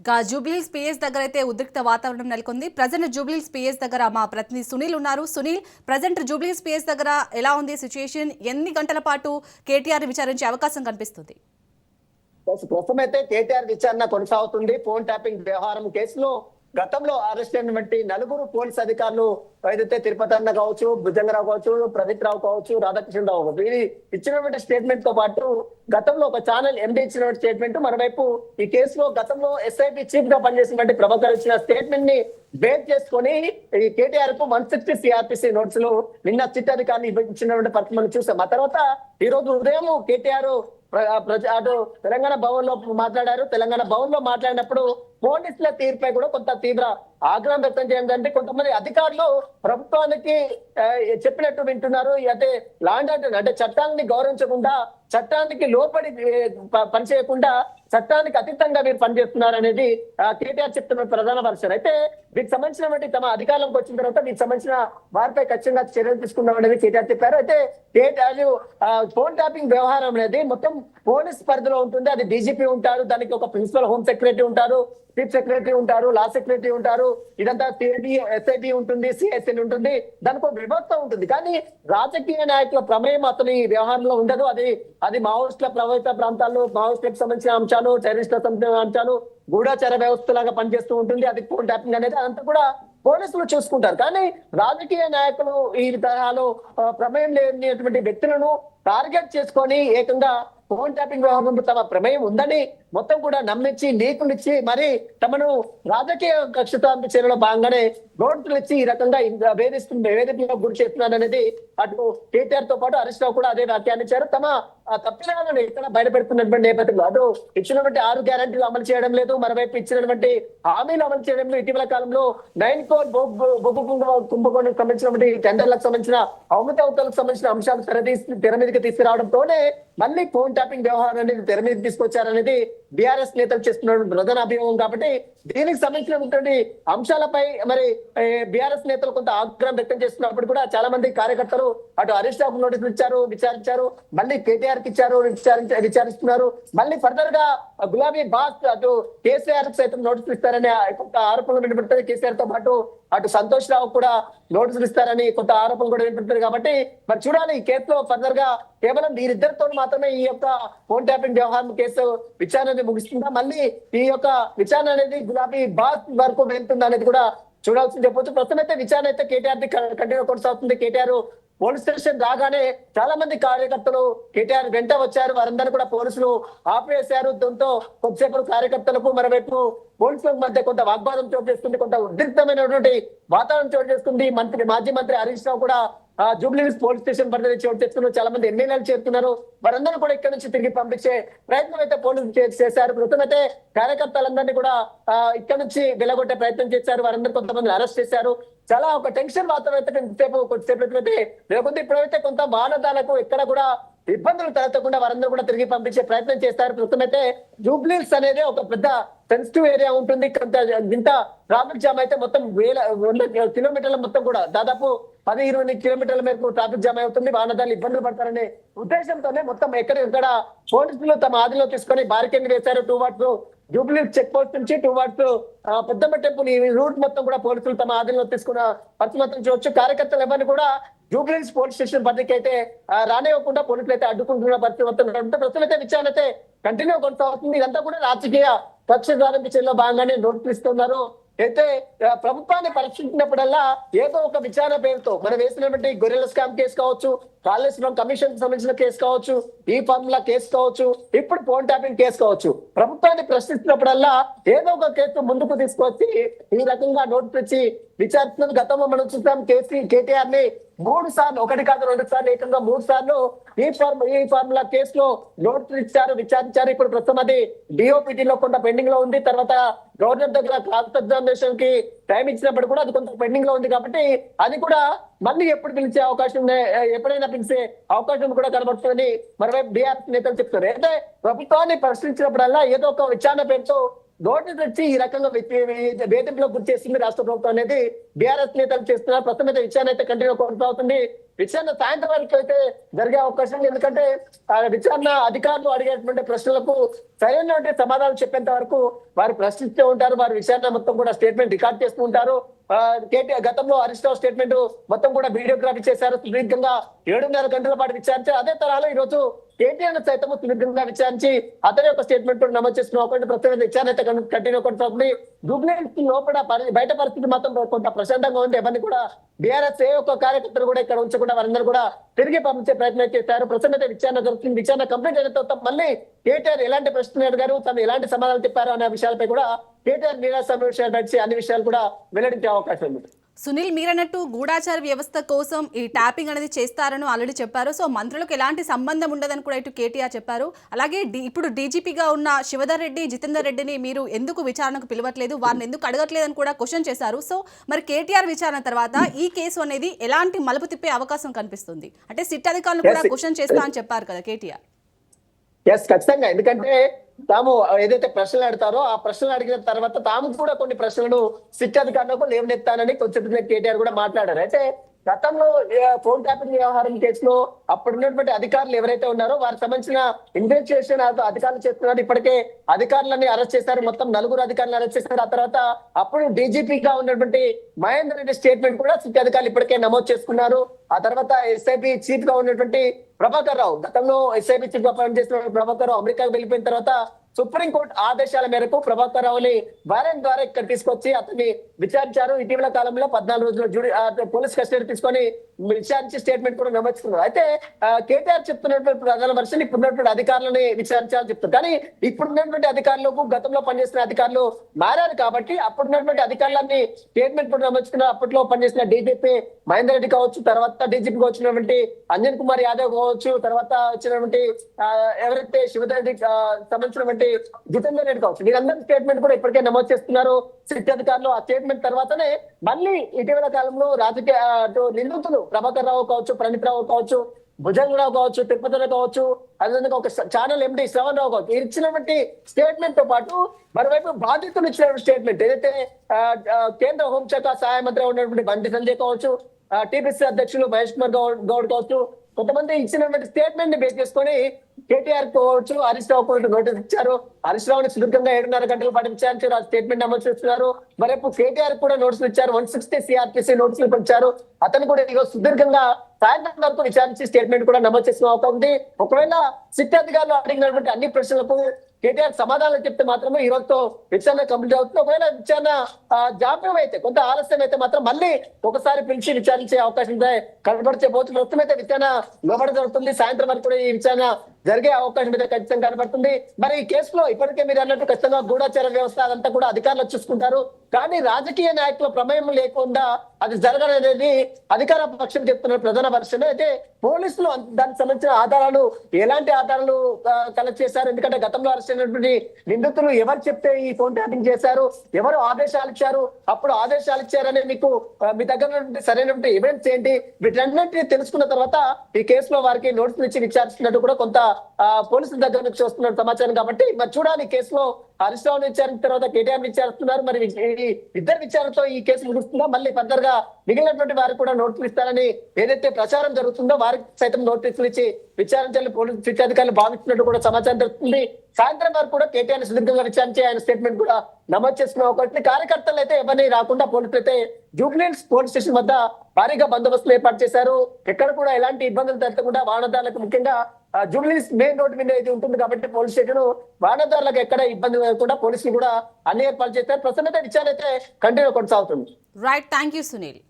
ఇక జూబ్లీహిల్స్ పిఎస్ దగ్గర అయితే ఉద్రిక్త వాతావరణం నెలకొంది. ప్రజెంట్ జూబ్లీహిల్స్ పిఎస్ దగ్గర మా ప్రతినిధి సునీల్ ఉన్నారు. సునీల్, ప్రజెంట్ జూబ్లీహిల్స్ పిఎస్ దగ్గర ఎలా ఉంది సిచ్యుయేషన్? ఎన్ని గంటల పాటు కేటీఆర్ విచారించే అవకాశం కనిపిస్తుంది? ప్రస్తుతం అయితే కేటీఆర్ విచారణ కొనసాగుతుంది. ఫోన్ ట్యాపింగ్ వ్యవహారం కేసులో గతంలో అరెస్ట్ అయినటువంటి నలుగురు పోలీస్ అధికారులు ఏదైతే తిరుపతి అన్న కావచ్చు, భుజంగరావు కావచ్చు, ప్రదీప్ రావు కావచ్చు, రాధాకృష్ణ రావు కావచ్చు, వీరి ఇచ్చినటువంటి స్టేట్మెంట్ తో పాటు గతంలో ఒక ఛానల్ ఎండీ ఇచ్చినటువంటి స్టేట్మెంట్, మరోవైపు ఈ కేసులో గతంలో ఎస్ఐబి చీఫ్ గా పనిచేసినటువంటి ప్రభాకర్ ఇచ్చిన స్టేట్మెంట్ ని బేస్ చేసుకొని ఈ కేటీఆర్ కు 160 సిఆర్పిసి నోట్సులు నిన్న చిట్ అధికారులు ఇచ్చినటువంటి పరిస్థితి మనం చూసాం. ఆ తర్వాత ఈ రోజు ఉదయం కేటీఆర్ అటు తెలంగాణ భవన్ లో మాట్లాడారు. తెలంగాణ భవన్ లో మాట్లాడినప్పుడు పోలీసుల తీరుపై కూడా కొంత తీవ్ర ఆగ్రహం వ్యక్తం చేయాలంటే కొంతమంది అధికారులు ప్రభుత్వానికి చెప్పినట్టు వింటున్నారు, అంటే లాండ్ ఆర్డర్ అంటే చట్టాన్ని గౌరవించకుండా, చట్టానికి లోపడి పనిచేయకుండా చట్టానికి అతీతంగా మీరు పనిచేస్తున్నారు అనేది కేటీఆర్ చెప్తున్న ప్రధాన వర్షన్. అయితే వీటికి సంబంధించినటువంటి తమ అధికారంలోకి వచ్చిన తర్వాత వీటికి సంబంధించిన వారిపై ఖచ్చితంగా చర్యలు తీసుకుందాం అనేది కేటీఆర్ చెప్పారు. అయితే కేటీఆర్ ఫోన్ ట్యాపింగ్ వ్యవహారం అనేది మొత్తం పోలీస్ పరిధిలో ఉంటుంది. అది డీజీపీ ఉంటారు, దానికి ఒక ప్రిన్సిపల్ హోమ్ సెక్రటరీ ఉంటారు, చీఫ్ సెక్రటరీ ఉంటారు, లా సెక్రటరీ ఉంటారు, ఇదంతా ఎస్ఐబి ఉంటుంది, సిఎస్ఎన్ ఉంటుంది, దానికి ఒక వ్యవస్థ ఉంటుంది. కానీ రాజకీయ నాయకుల ప్రమేయం అతని వ్యవహారంలో ఉండదు. అది మావోయిస్టుల ప్రభావిత ప్రాంతాల్లో మావోయిస్టులకు సంబంధించిన అంశాలు, టెర్రరిస్టులకు సంబంధించిన అంశాలు, గూఢాచార వ్యవస్థ లాగా పనిచేస్తూ ఉంటుంది. అది ఫోన్ ట్యాపింగ్ అనేది అదంతా కూడా పోలీసులు చూసుకుంటారు. కానీ రాజకీయ నాయకులు ఈ తరహాలో ప్రమేయం లేనటువంటి వ్యక్తులను టార్గెట్ చేసుకొని ఏకంగా ఫోన్ ట్యాపింగ్ వ్యవహారంలో తమ ప్రమేయం ఉందని మొత్తం కూడా నమ్మించి లీకులు మరి తమను రాజకీయ కక్షతో చర్యలో భాగంగానే నోట్లు ఇచ్చి ఈ రకంగా వేధింపులకు గురి చేస్తున్నారనేది అటు కేటీఆర్ తో పాటు హరీష్ రావు కూడా అదే వ్యాఖ్యానించారు. తమ తప్పిదాలను ఎక్కడ బయటపెడుతున్నటువంటి నేపథ్యంలో అటు ఇచ్చినటువంటి 6 గ్యారంటీలు అమలు చేయడం లేదు, మరోవైపు ఇచ్చినటువంటి హామీలు అమలు చేయడం లేదు. ఇటీవల కాలంలో 9 కోర్ బొగ్గు కుంభకోణానికి సంబంధించినటువంటి టెండర్లకు సంబంధించిన అవకతవకలకు సంబంధించిన అంశాలు తెర మీదకి తీసుకురావడంతోనే మళ్ళీ ఫోన్ ట్యాపింగ్ వ్యవహారం అనేది తెర మీద తీసుకొచ్చారనేది బీఆర్ఎస్ నేతలు చేస్తున్న ప్రధాన అభియోగం. కాబట్టి దీనికి సంబంధించినటువంటి అంశాలపై మరి బీఆర్ఎస్ నేతలు కొంత ఆగ్రహం వ్యక్తం చేస్తున్నప్పుడు కూడా చాలా మంది కార్యకర్తలు అటు హరీష్ రావు నోటీసులు ఇచ్చారు, విచారించారు, మళ్ళీ కేటీఆర్ కి ఇచ్చారు, విచారిస్తున్నారు. మళ్ళీ ఫర్దర్ గా గులాబీ బాస్ అటు కేసీఆర్ సైతం నోటీసులు ఇస్తారనే కొంత ఆరోపణలు వినబడుతుంది. కేసీఆర్ తో పాటు అటు సంతోష్ రావు కూడా నోటీసులు ఇస్తారని కొంత ఆరోపణలు కూడా వినబడుతుంది. కాబట్టి మరి చూడాలి ఈ కేసులో ఫర్దర్ గా కేవలం వీరిద్దరితో మాత్రమే ఈ యొక్క ఫోన్ ట్యాపింగ్ వ్యవహారం కేసు విచారణ ముగిస్తుందా, మళ్ళీ ఈ యొక్క విచారణ అనేది గులాబీ బాస్ వరకు వెళ్తుందా అనేది కూడా చూడాల్సింది చెప్పొచ్చు. ప్రస్తుతం అయితే విచారణ అయితే కేటీఆర్ కంటిన్యూ కొనసాగుతుంది. కేటీఆర్ పోలీస్ స్టేషన్ రాగానే చాలా మంది కార్యకర్తలు కేటీఆర్ వెంట వచ్చారు. వారందరూ కూడా పోలీసులు ఆపివేశారు. దాంతో కొద్దిసేపు కార్యకర్తలకు మరోవైపు పోలీసులకు మధ్య కొంత వాగ్వాదం చోటు చేసుకుంది, కొంత ఉద్రిక్తమైనటువంటి వాతావరణం చోటు చేసుకుంది. మాజీ మంత్రి హరీష్ రావు కూడా జూబ్లీహిల్స్ పోలీస్ స్టేషన్ పరిధిలో చోటు చేసుకున్నారు. చాలా మంది ఎమ్మెల్యేలు చేరుతున్నారు. వారందరూ కూడా ఇక్కడ నుంచి తిరిగి పంపించే ప్రయత్నం అయితే పోలీసులు చేశారు. ప్రస్తుతం అయితే కార్యకర్తలందరినీ కూడా ఇక్కడ నుంచి వెలగొట్టే ప్రయత్నం చేశారు. వారందరూ కొంతమంది అరెస్ట్ చేశారు. చాలా ఒక టెన్షన్ వాతావరణం కొద్దిసేపు లేకపోతే ఇప్పుడైతే కొంత వాహనదారులకు ఎక్కడ కూడా ఇబ్బందులు తలెత్తకుండా వారందరూ కూడా తిరిగి పంపించే ప్రయత్నం చేస్తారు. ప్రస్తుతం అయితే జూబ్లీహిల్స్ అనేది ఒక పెద్ద సెన్సిటివ్ ఏరియా ఉంటుంది. ఇంత ట్రాఫిక్ జామ్ అయితే మొత్తం 100 కిలోమీటర్ల మొత్తం కూడా దాదాపు 10-20 కిలోమీటర్ల మేరకు ట్రాఫిక్ జామ్ అవుతుంది. వాహనదారులు ఇబ్బందులు పడతారనే ఉద్దేశంతోనే మొత్తం ఎక్కడ పోలీసులు తమ ఆదిలో తీసుకొని బారికేడ్లు వేశారు. 2 వాట్స్ జూబ్లీహిల్స్ చెక్ పోస్ట్ నుంచి 2 వాట్స్ పెద్దమ్మ టెంపుల్ ఈ రూట్ మొత్తం కూడా పోలీసులు తమ ఆధీనంలో తీసుకున్న పరిస్థితి మొత్తం చూడొచ్చు. కార్యకర్తలు ఎవరిని కూడా జూబ్లీహిల్స్ పోలీస్ స్టేషన్ పరిధికి అయితే రానివ్వకుండా పోలీసులు అయితే అడ్డుకుంటున్న పరిస్థితి మొత్తం ప్రస్తుతం అయితే విచారణ అయితే కంటిన్యూ కొనసాగుతుంది. ఇదంతా కూడా రాజకీయ పక్ష ప్రారంభించడంలో భాగంగానే నోటీసులు ఇస్తున్నారు. అయితే ప్రభుత్వాన్ని పరీక్షించినప్పుడల్లా ఏదో ఒక విచారణ పేరుతో మనం వేసినటువంటి గొర్రెల స్కామ్ కేసు కావచ్చు, కాళేశ్వరం కమిషన్ కి సంబంధించిన కేసు కావచ్చు, ఈ ఫార్ములా కేసు కావచ్చు, ఇప్పుడు ఫోన్ ట్యాపింగ్ కేసు కావచ్చు, ప్రభుత్వాన్ని ప్రశ్నిస్తున్నప్పుడల్లా ఏదో ఒక కేసు ముందుకు తీసుకొచ్చి ఈ రకంగా నోటీసులు ఇచ్చి విచారిస్తున్నది. గతంలో మనం చూసాం కేటీఆర్ ని 3 సార్లు, 1 కాదు 2 సార్లు, ఏకంగా 3 సార్లు ఈ ఫార్ములా కేసులో నోటీసులు ఇచ్చారు, విచారించారు. ఇప్పుడు ప్రస్తుతం అది డిఓపిటి లో కొంత పెండింగ్ లో ఉంది. తర్వాత గవర్నర్ దగ్గర క్లాస్ ఎగ్జామినేషన్ కి టైం ఇచ్చినప్పుడు కూడా అది కొంత పెండింగ్ లో ఉంది. కాబట్టి అది కూడా మళ్ళీ ఎప్పుడు పిలిచే అవకాశం, ఎప్పుడైనా పిలిచే అవకాశం కూడా కనబడుతుందని మరోవైపు బీఆర్ఎస్ నేతలు చెప్తారు. అయితే ప్రభుత్వాన్ని ప్రశ్నించినప్పుడల్లా ఏదో ఒక విచారణ పేరుతో నోటీసు వచ్చి ఈ రకంగా వేధింపులకు గురి చేస్తుంది రాష్ట్ర ప్రభుత్వం అనేది బీఆర్ఎస్ నేతలు చేస్తున్నారు. ప్రస్తుతం అయితే విచారణ అయితే కంటిన్యూ కొనసాగుతుంది. విచారణ సాయంత్రం వరకు అయితే జరిగే అవకాశం ఉంది. ఎందుకంటే విచారణ అధికారులు అడిగేటువంటి ప్రశ్నలకు సరైన సమాధానం చెప్పేంత వరకు వారు ప్రశ్నిస్తూ ఉంటారు. వారి విచారణ మొత్తం కూడా స్టేట్మెంట్ రికార్డ్ చేస్తూ ఉంటారు. కేటీఆర్ గతంలో హరీష్ రావు స్టేట్మెంట్ మొత్తం కూడా వీడియోగ్రఫీ చేశారు. సుదీర్ఘంగా 7.5 గంటల పాటు విచారించారు. అదే తరహాలో ఈ రోజు కేటీఆర్ సైతం సుదీర్ఘంగా విచారించి అతని యొక్క స్టేట్మెంట్ నమోదు చేస్తున్న ఒక ప్రస్తుతం విచారణ అయితే కంటిన్యూ కొనసాగుతుంది. జూబ్లీహిల్స్ లోపల బయట పరిస్థితి మాత్రం కొంత ప్రశాంతంగా ఉంది. ఎవరిని కూడా బీఆర్ఎస్ ఏ ఒక్క కార్యకర్తలు కూడా ఇక్కడ ఉంచకుండా వారందరూ కూడా తిరిగి పంపించే ప్రయత్నం చేశారు. ప్రస్తుతం అయితే విచారణ జరుగుతుంది. విచారణ కంప్లీట్ అయిన తర్వాత మళ్ళీ కేటీఆర్ ఎలాంటి ప్రశ్నలు అడిగారు, తను ఎలాంటి సమాధానం చెప్పారు అనే విషయాలపై కూడా కేటీఆర్ మీడియా సమావేశాలు నడిచి అన్ని విషయాలు కూడా వెల్లడించే అవకాశం ఉంది. సునీల్, మీరన్నట్టు గూఢాచార వ్యవస్థ కోసం ఈ ట్యాపింగ్ అనేది చేస్తారని ఆల్రెడీ చెప్పారు. సో మంత్రులకు ఎలాంటి సంబంధం ఉండదని కూడా ఇటు కేటీఆర్ చెప్పారు. అలాగే ఇప్పుడు డీజీపీగా ఉన్న శివధర్ రెడ్డి, జితేందర్ రెడ్డిని మీరు ఎందుకు విచారణకు పిలవట్లేదు, వారిని ఎందుకు అడగట్లేదని కూడా క్వశ్చన్ చేశారు. సో మరి కేటీఆర్ విచారణ తర్వాత ఈ కేసు అనేది ఎలాంటి మలుపు తిప్పే అవకాశం కనిపిస్తుంది? అంటే సిట్ అధికారులు కూడా క్వశ్చన్ చేస్తా అని చెప్పారు కదా కేటీఆర్. ఖచ్చితంగా. ఎందుకంటే తాము ఏదైతే ప్రశ్నలు అడుగుతారో ఆ ప్రశ్నలు అడిగిన తర్వాత తాము కూడా కొన్ని ప్రశ్నలను సిట్ అధికారులకు లేవనెత్తానని కొంచెం కేటీఆర్ కూడా మాట్లాడారు. అయితే గతంలో ఫోన్ ట్యాపింగ్ వ్యవహారం కేసులో అప్పుడున్నటువంటి అధికారులు ఎవరైతే ఉన్నారో వారికి సంబంధించిన ఇన్వెస్టిగేషన్ అధికారులు చేస్తున్నారు. ఇప్పటికే అధికారులని అరెస్ట్ చేశారు. మొత్తం 4 అధికారులు అరెస్ట్ చేశారు. ఆ తర్వాత అప్పుడు డీజీపీగా ఉన్నటువంటి మహేందర్ రెడ్డి స్టేట్మెంట్ కూడా సిట్ అధికారులు ఇప్పటికే నమోదు చేసుకున్నారు. ఆ తర్వాత ఎస్ఐబి చీఫ్ గా ఉన్నటువంటి ప్రభాకర్ రావు, గతంలో ఎస్ఐబి చీఫ్ గా పనిచేసిన ప్రభాకర్ రావు అమెరికాకు వెళ్ళిపోయిన తర్వాత సుప్రీంకోర్టు ఆదేశాల మేరకు ప్రభాకర్ రావుని వారెంట్ ద్వారా ఇక్కడ తీసుకొచ్చి అతన్ని విచారించారు. ఇటీవల కాలంలో 14 రోజులు పోలీస్ కస్టడీ తీసుకొని విచారించి స్టేట్మెంట్ కూడా నమోదుకున్నారు. అయితే కేటీఆర్ చెప్తున్నటువంటి ప్రధాన వర్షన్ ఇప్పుడున్నటువంటి అధికారులని విచారించాలని చెప్తారు. కానీ ఇప్పుడున్నటువంటి అధికారులకు గతంలో పనిచేసిన అధికారులు మారారు కాబట్టి అప్పుడున్నటువంటి అధికారులన్నీ స్టేట్మెంట్ కూడా నమోదుకున్నారు. అప్పట్లో పనిచేసిన డీజీపీ మహేందర్ రెడ్డి కావచ్చు, తర్వాత డీజీపీగా వచ్చినటువంటి అంజన్ కుమార్ యాదవ్ కావచ్చు, తర్వాత వచ్చినటువంటి ఎవరైతే శివధర్ రెడ్డి సంబంధించినటువంటి జితేందర్ రెడ్డి కావచ్చు, వీరందరి స్టేట్మెంట్ కూడా ఇప్పటికే నమోదు చేస్తున్నారు సిట్ అధికారులు. ఆ స్టేట్మెంట్ తర్వాతనే మళ్ళీ ఇటీవల కాలంలో రాజకీయ నిందితులు ప్రభాకర్ రావు కావచ్చు, ప్రణీత్ రావు కావచ్చు, భుజంగరావు కావచ్చు, తిరుపతిరావు కావచ్చు, అదేవిధంగా ఒక ఛానల్ ఎండి శ్రవణ్ రావు కావచ్చు, ఇచ్చినటువంటి స్టేట్మెంట్ తో పాటు మరోవైపు బాధితులు ఇచ్చినటువంటి స్టేట్మెంట్ ఏదైతే కేంద్ర హోంశాఖ సహాయ మంత్రి ఉన్నటువంటి బండి సంజయ్ కావచ్చు, టీపీసీ అధ్యక్షులు మహేష్ కుమార్ గౌడ్ కావచ్చు, కొంతమంది ఇచ్చినటువంటి స్టేట్మెంట్ ని బేస్ చేసుకొని కేటీఆర్ కావచ్చు, హరీష్ రావు కూడా నోటీస్ ఇచ్చారు. హరీష్ రావుని సుదీర్ఘంగా 7.5 గంటల పాటు విచారించారు. ఆ స్టేట్మెంట్ నమోదు చేస్తున్నారు. మరేపు కేటీఆర్ కూడా నోటీసులు ఇచ్చారు. 160 సిఆర్పిసి నోటీసులు ఇచ్చారు. అతను కూడా ఈరోజు సుదీర్ఘంగా సాయంత్రం వరకు విచారించి స్టేట్మెంట్ కూడా నమోదు చేసిన అవకాశం ఉంది. ఒకవేళ సిట్ అధికారులు అడిగినటువంటి అన్ని ప్రశ్నలకు కేటీఆర్ సమాధానం చెప్తే మాత్రమే ఈ రోజుతో విచారణ కంప్లీట్ అవుతుంది. ఒకవేళ విచారణ జాప్యం అయితే, కొంత ఆలస్యం అయితే మాత్రం మళ్ళీ ఒకసారి పిలిచి విచారించే అవకాశం కనబడిపోతుంది. ప్రస్తుతం అయితే విచారణ లోపల జరుగుతుంది. సాయంత్రం వరకు కూడా ఈ విచారణ జరిగే అవకాశం అయితే ఖచ్చితంగా కనబడుతుంది. మరి ఈ కేసులో ఇప్పటికే మీరు అన్నట్టు ఖచ్చితంగా గూఢాచార వ్యవస్థ అదంతా కూడా అధికారులు చూసుకుంటారు. కానీ రాజకీయ నాయకుల ప్రమేయం లేకుండా అది జరగనేది అధికార పక్షం చెప్తున్న ప్రధాన వర్షన్. అయితే పోలీసులు దానికి సంబంధించిన ఆధారాలు, ఎలాంటి ఆధారాలు కలెక్ట్ చేశారు, ఎందుకంటే గతంలో అరెస్ట్ అయినటువంటి నిందితులు ఎవరు చెప్తే ఈ ఫోన్ ట్యాపింగ్ చేశారు, ఎవరు ఆదేశాలు ఇచ్చారు, అప్పుడు ఆదేశాలు ఇచ్చారని మీకు మీ దగ్గర సరైనటువంటి ఎవిడెన్స్ ఏంటి, వీటన్నింటినీ తెలుసుకున్న తర్వాత ఈ కేసులో వారికి నోటీసులు ఇచ్చి విచారిస్తున్నట్టు కూడా కొంత పోలీసుల దగ్గర నుంచి వస్తున్న సమాచారం. కాబట్టి మరి చూడాలి కేసులో హరీష్ రావుని విచారించిన తర్వాత కేటీఆర్ విచారిస్తున్నారు. మరి ఇద్దరు విచారణతో ఈ కేసు ముగుస్తుందా, మళ్ళీ ఫర్దర్ గా మిగిలినటువంటి వారికి కూడా నోటీసులు ఇస్తారని ఏదైతే ప్రచారం జరుగుతుందో వారికి సైతం నోటీసులు ఇచ్చి విచారించాలని పోలీసు శిక్ష అధికారులు భావిస్తున్నట్టు కూడా సమాచారం జరుగుతుంది. సాయంత్రం వరకు కూడా కేటీఆర్ సుదీర్ఘంగా విచారించి ఆయన స్టేట్మెంట్ కూడా నమోదు చేసుకున్న ఒకటి. కార్యకర్తలు అయితే ఎవరిని రాకుండా పోలీసులు అయితే జూబ్లీహిల్స్ పోలీస్ స్టేషన్ వద్ద భారీగా బందోబస్తులు ఏర్పాటు చేశారు. ఎక్కడ కూడా ఎలాంటి ఇబ్బందులు తగ్గకుండా వాహనదారులకు, ముఖ్యంగా జూబ్లీహిల్స్ మెయిన్ రోడ్డు మీద ఇది ఉంటుంది కాబట్టి పోలీస్ స్టేషన్ వాహనదారులకు ఎక్కడ ఇబ్బంది లేకుండా పోలీసులు కూడా అన్ని ఏర్పాటు చేశారు. ప్రస్తుతం అయితే విచారణ అయితే కంటిన్యూ కొనసాగుతుంది. Right, thank you Sunil.